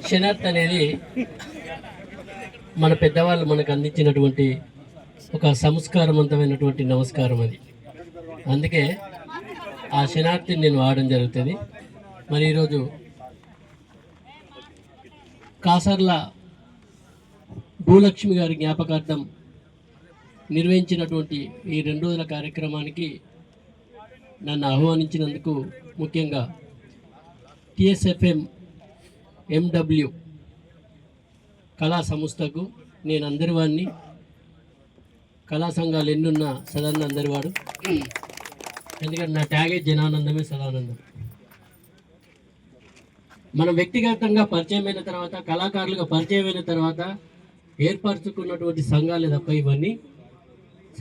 శనార్థ్ అనేది మన పెద్దవాళ్ళు మనకు అందించినటువంటి ఒక సంస్కారవంతమైనటువంటి నమస్కారం అది. అందుకే ఆ శనార్థిని నేను వాడడం జరుగుతుంది. మరి ఈరోజు కాసర్ల భూలక్ష్మి గారి జ్ఞాపకార్థం నిర్వహించినటువంటి ఈ 2 రోజుల కార్యక్రమానికి నన్ను ఆహ్వానించినందుకు ముఖ్యంగా TSFM MW కళా సంస్థకు నేను అందరి వాడిని, కళా సంఘాలు ఎన్నున్న సదానంద అందరి వాడు. ఎందుకంటే నా ట్యాగే జనానందమే సదానందం. మనం వ్యక్తిగతంగా పరిచయమైన తర్వాత, కళాకారులుగా పరిచయమైన తర్వాత ఏర్పరచుకున్నటువంటి సంఘాలే తప్ప ఇవన్నీ.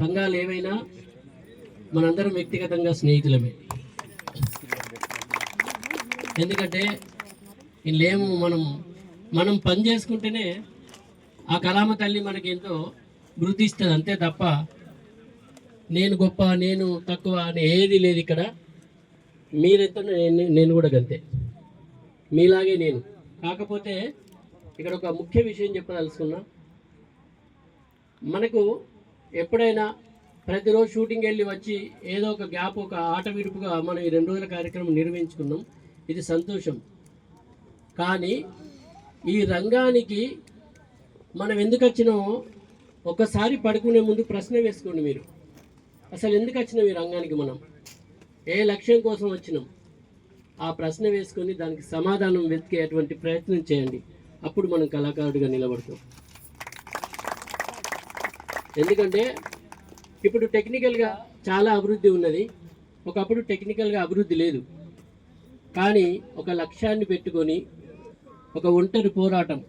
సంఘాలు ఏవైనా మనందరం వ్యక్తిగతంగా స్నేహితులమే. ఎందుకంటే వీళ్ళేమో మనం పని చేసుకుంటేనే ఆ కళామ తల్లి మనకి ఎంతో వృద్ధి ఇస్తుంది, అంతే తప్ప నేను గొప్ప నేను తక్కువ అని ఏది లేదు. ఇక్కడ మీరెంత నేను కూడా గంతే, మీలాగే నేను. కాకపోతే ఇక్కడ ఒక ముఖ్య విషయం చెప్పదలుచుకున్నా. మనకు ఎప్పుడైనా ప్రతిరోజు షూటింగ్ వెళ్ళి వచ్చి ఏదో ఒక గ్యాప్, ఒక ఆట విడుపుగా మనం ఈ 2 రోజుల కార్యక్రమం నిర్వహించుకున్నాం. ఇది సంతోషం. కానీ ఈ రంగానికి మనం ఎందుకు వచ్చినామో ఒకసారి పడుకునే ముందు ప్రశ్న వేసుకోండి. మీరు అసలు ఎందుకు వచ్చినాం ఈ రంగానికి? మనం ఏ లక్ష్యం కోసం వచ్చినాం? ఆ ప్రశ్న వేసుకొని దానికి సమాధానం వెతికేటువంటి ప్రయత్నం చేయండి. అప్పుడు మనం కళాకారుడిగా నిలబడతాం. ఎందుకంటే ఇప్పుడు టెక్నికల్గా చాలా అభివృద్ధి ఉన్నది, ఒకప్పుడు టెక్నికల్గా అభివృద్ధి లేదు. కానీ ఒక లక్ష్యాన్ని పెట్టుకొని ఒక ఒంటరి పోరాటం,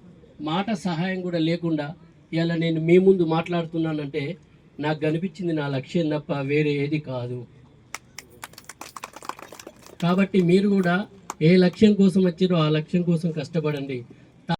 మాట సహాయం కూడా లేకుండా ఇలా నేను మీ ముందు మాట్లాడుతున్నానంటే నాకు కనిపించింది నా లక్ష్యం తప్ప వేరే ఏది కాదు. కాబట్టి మీరు కూడా ఏ లక్ష్యం కోసం వచ్చారో ఆ లక్ష్యం కోసం కష్టపడండి.